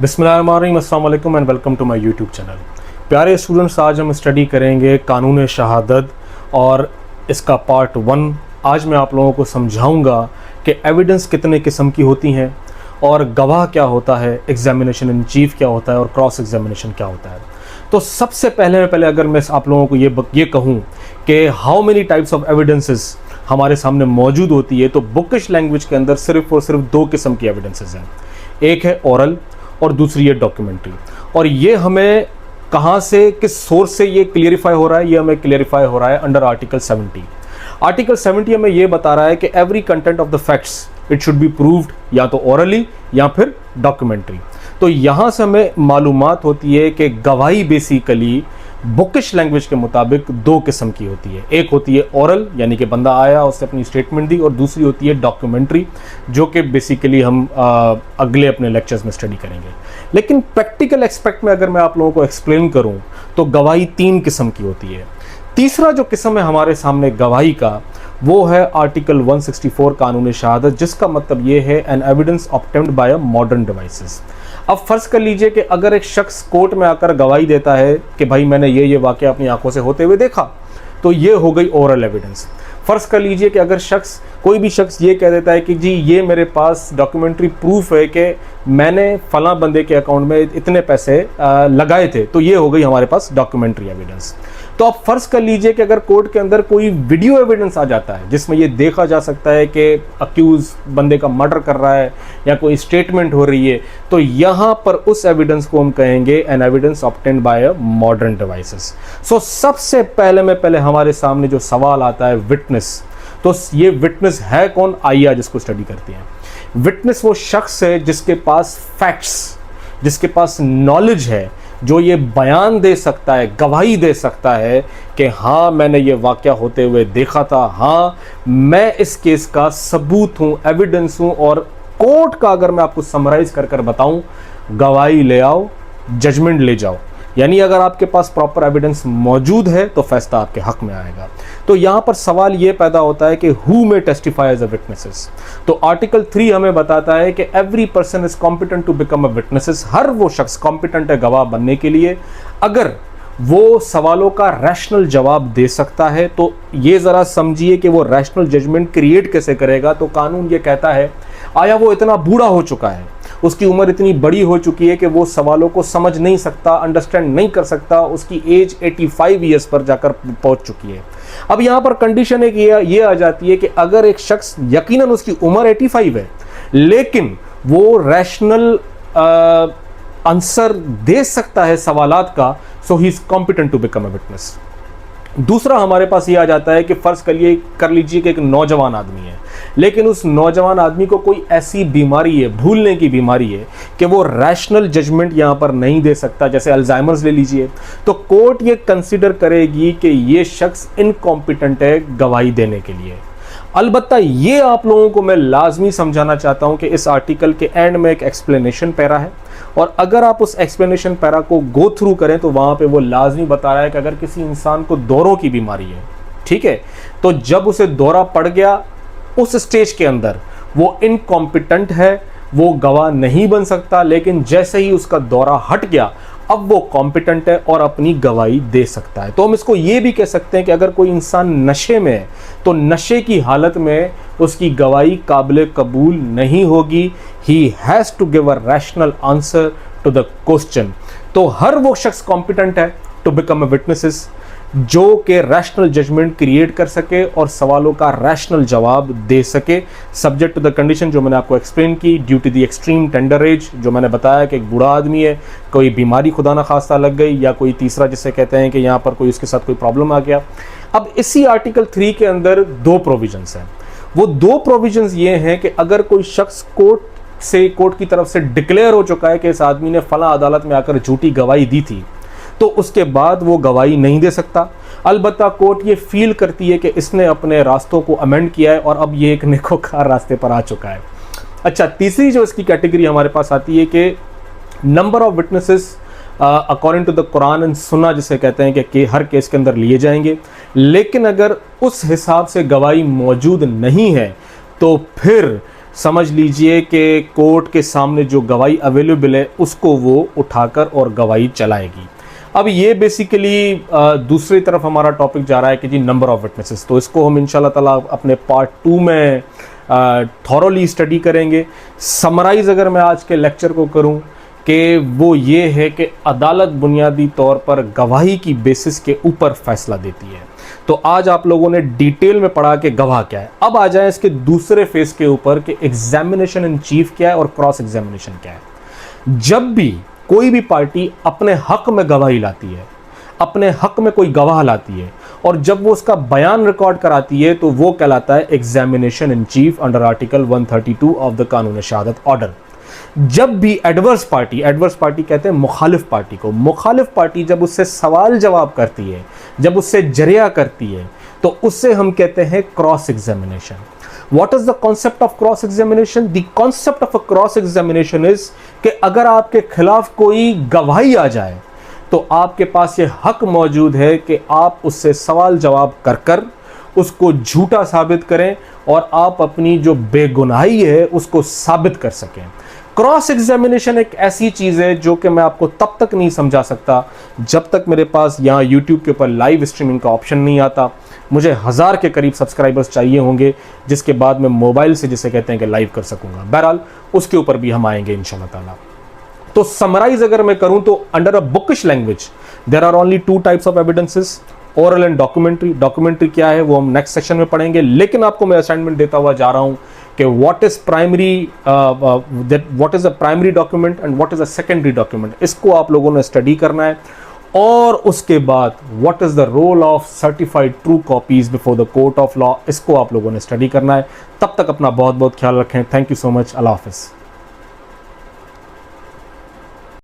बिस्मिल्लाहिर्रहमानिर्रहीम, अस्सलाम वालेकुम and welcome to my YouTube channel. प्यारे स्टूडेंट्स, आज हम स्टडी करेंगे कानून शहादत और इसका पार्ट 1। आज मैं आप लोगों को समझाऊंगा कि एविडेंस कितने किस्म की होती हैं और गवाह क्या होता है, एग्जामिनेशन इन चीफ क्या होता है और क्रॉस एग्जामिनेशन क्या होता है। तो सबसे पहले अगर मैं आप लोगों को ये कहूँ कि how many types of evidences हमारे सामने मौजूद होती है, तो बुकिश लैंग्वेज के अंदर सिर्फ और सिर्फ दो किस्म की एविडेंसेस हैं। एक है ओरल और दूसरी है डॉक्यूमेंट्री। और ये हमें कहाँ से, किस सोर्स से ये क्लियरिफाई हो रहा है? ये हमें क्लियरिफाई हो रहा है अंडर आर्टिकल 70। आर्टिकल 70 हमें ये बता रहा है कि every content of the facts it should be proved या तो ओरली या फिर डॉक्यूमेंट्री। तो यहाँ से हमें मालूमात होती है कि गवाही बेसिकली बुकिश लैंग्वेज के मुताबिक दो किस्म की होती है। एक होती है ओरल, यानी कि बंदा आया उसने अपनी स्टेटमेंट दी, और दूसरी होती है डॉक्यूमेंट्री, जो कि बेसिकली हम अगले अपने लेक्चर्स में स्टडी करेंगे। लेकिन प्रैक्टिकल एस्पेक्ट में अगर मैं आप लोगों को एक्सप्लेन करूं तो गवाही तीन किस्म की होती है। तीसरा जो किस्म है हमारे सामने गवाही का, वो है आर्टिकल 164 कानून शहादत, जिसका मतलब ये है N evidence obtained by modern devices. अब फर्ज कर लीजिए कि अगर एक शख्स कोर्ट में आकर गवाही देता है कि भाई मैंने ये वाकया अपनी आंखों से होते हुए देखा, तो ये हो गई ओरल एविडेंस। फर्ज कर लीजिए कि अगर कोई भी शख्स ये कह देता है कि जी ये मेरे पास डॉक्यूमेंट्री प्रूफ है कि मैंने फलां बंदे के अकाउंट में इतने पैसे लगाए थे, तो ये हो गई हमारे पास डॉक्यूमेंट्री एविडेंस। तो अब फर्ज कर लीजिए कि अगर कोर्ट के अंदर कोई वीडियो एविडेंस आ जाता है जिसमें ये देखा जा सकता है कि अक्यूज बंदे का मर्डर कर रहा है या कोई स्टेटमेंट हो रही है, तो यहाँ पर उस एविडेंस को हम कहेंगे an evidence obtained by modern devices. So सबसे पहले हमारे सामने जो सवाल आता है विटनेस, तो ये विटनेस है कौन? आइए आज इसको स्टडी करते हैं। विटनेस वो शख्स है जिसके पास फैक्ट्स, जिसके पास नॉलेज है, जो ये बयान दे सकता है, गवाही दे सकता है कि हाँ मैंने ये वाकया होते हुए देखा था, हाँ मैं इस केस का सबूत हूँ, एविडेंस हूँ। और कोर्ट का अगर मैं आपको समराइज कर बताऊँ, गवाही ले आओ, जजमेंट ले जाओ। यानी अगर आपके पास प्रॉपर एविडेंस मौजूद है तो फैसला आपके हक में आएगा। तो यहाँ पर सवाल ये पैदा होता है कि who may testify as a witnesses. तो आर्टिकल 3 हमें बताता है कि every person is competent to become a witnesses. हर वो शख्स कॉम्पिटेंट है गवाह बनने के लिए अगर वो सवालों का रैशनल जवाब दे सकता है। तो ये ज़रा समझिए कि वो रैशनल जजमेंट क्रिएट कैसे करेगा। तो कानून ये कहता है, आया वो इतना बूढ़ा हो चुका है, उसकी उम्र इतनी बड़ी हो चुकी है कि वो सवालों को समझ नहीं सकता, अंडरस्टैंड नहीं कर सकता, उसकी एज 85 ईयर्स पर जाकर पहुंच चुकी है। अब यहाँ पर कंडीशन एक ये आ जाती है कि अगर एक शख्स, यकीनन उसकी उम्र 85 है, लेकिन वो रैशनल आंसर दे सकता है सवालात का, so he is competent to become a witness. दूसरा हमारे पास ये आ जाता है कि फर्ज कर लीजिए कि एक नौजवान आदमी है, लेकिन उस नौजवान आदमी को कोई ऐसी बीमारी है, भूलने की बीमारी है, कि वो रैशनल जजमेंट यहाँ पर नहीं दे सकता। जैसे अल्जाइमर्स ले लीजिए, तो कोर्ट ये कंसिडर करेगी कि ये शख्स इनकॉम्पिटेंट है गवाही देने के लिए। अलबत्ता ये आप लोगों को मैं लाजमी समझाना चाहता हूँ कि इस आर्टिकल के एंड में एक एक्सप्लेनेशन पैरा है, और अगर आप उस एक्सप्लेनेशन पैरा को गो थ्रू करें तो वहाँ पे वो लाजमी बता रहा है कि अगर किसी इंसान को दौरों की बीमारी है, ठीक है, तो जब उसे दौरा पड़ गया उस स्टेज के अंदर वो इनकॉम्पिटेंट है, वो गवाह नहीं बन सकता। लेकिन जैसे ही उसका दौरा हट गया, अब वो कॉम्पिटेंट है और अपनी गवाही दे सकता है। तो हम इसको ये भी कह सकते हैं कि अगर कोई इंसान नशे में है तो नशे की हालत में उसकी गवाही काबिल कबूल नहीं होगी। He has to give a rational answer to the question. तो हर वो शख्स कॉम्पिटेंट है टू बिकम अ विटनेसेस जो कि रैशनल जजमेंट क्रिएट कर सके और सवालों का रैशनल जवाब दे सके, सब्जेक्ट टू द कंडीशन जो मैंने आपको एक्सप्लेन की, due to the extreme tender age, जो मैंने बताया कि एक बूढ़ा आदमी है, कोई बीमारी खुदा ना खास्ता लग गई, या कोई तीसरा जिसे कहते हैं कि यहाँ पर कोई उसके साथ कोई प्रॉब्लम आ गया। अब इसी आर्टिकल 3 के अंदर दो प्रोविजंस हैं। वो दो प्रोविजंस ये हैं कि अगर कोई शख्स कोर्ट की तरफ से डिक्लेयर हो चुका है कि इस आदमी ने फला अदालत में आकर झूठी गवाही दी थी, तो उसके बाद वो गवाही नहीं दे सकता। अलबत्ता कोर्ट ये फील करती है कि इसने अपने रास्तों को अमेंड किया है और अब ये एक नेकोकार रास्ते पर आ चुका है। अच्छा, तीसरी जो इसकी कैटेगरी हमारे पास आती है कि number of witnesses according to the Quran and Sunnah, जिसे कहते हैं कि हर केस के अंदर लिए जाएंगे। लेकिन अगर उस हिसाब से गवाही मौजूद नहीं है तो फिर समझ लीजिए कि कोर्ट के सामने जो गवाही अवेलेबल है उसको वो उठाकर और गवाही चलाएगी। अब ये बेसिकली दूसरी तरफ हमारा टॉपिक जा रहा है कि जी नंबर ऑफ विटनेसेस, तो इसको हम इंशाल्लाह ताला अपने पार्ट 2 में थॉरोली स्टडी करेंगे। समराइज अगर मैं आज के लेक्चर को करूं कि वो ये है कि अदालत बुनियादी तौर पर गवाही की बेसिस के ऊपर फैसला देती है। तो आज आप लोगों ने डिटेल में पढ़ा कि गवाह क्या है। अब आ जाए इसके दूसरे फेज के ऊपर कि एग्जामिनेशन इन चीफ क्या है और क्रॉस एग्जामिनेशन क्या है। जब भी कोई भी पार्टी अपने हक में गवाही लाती है, अपने हक में कोई गवाह लाती है और जब वो उसका बयान रिकॉर्ड कराती है तो वो कहलाता है examination in chief under article 132 of the कानून शहादत ऑर्डर। जब भी एडवर्स पार्टी कहते हैं मुखालिफ पार्टी को, मुखालिफ पार्टी जब उससे सवाल जवाब करती है, जब उससे जरिया करती है, तो उससे हम कहते हैं cross examination. What is the concept of cross examination? The concept of a cross examination is कि अगर आपके खिलाफ कोई गवाही आ जाए तो आपके पास ये हक मौजूद है कि आप उससे सवाल जवाब कर कर उसको झूठा साबित करें और आप अपनी जो बेगुनाही है उसको साबित कर सकें। क्रॉस एग्जामिनेशन एक ऐसी चीज़ है जो कि मैं आपको तब तक नहीं समझा सकता जब तक मेरे पास यहाँ YouTube के ऊपर लाइव स्ट्रीमिंग का ऑप्शन नहीं आता। मुझे 1000 के करीब सब्सक्राइबर्स चाहिए होंगे जिसके बाद मैं मोबाइल से जिसे कहते हैं कि लाइव कर सकूंगा। बहरहाल उसके ऊपर भी हम आएंगे इंशाल्लाह ताला। तो समराइज अगर मैं करूं तो under a bookish language there are only 2 types of evidences, oral and documentary. Documentary क्या है वो हम नेक्स्ट सेक्शन में पढ़ेंगे, लेकिन आपको मैं असाइनमेंट देता हुआ जा रहा हूं कि what is a primary document and what is a secondary document. इसको आप लोगों ने स्टडी करना है। और उसके बाद what is the role of certified true copies before the court of law, इसको आप लोगों ने स्टडी करना है। तब तक अपना बहुत बहुत ख्याल रखें। Thank you so much. अल्लाह हाफिज़।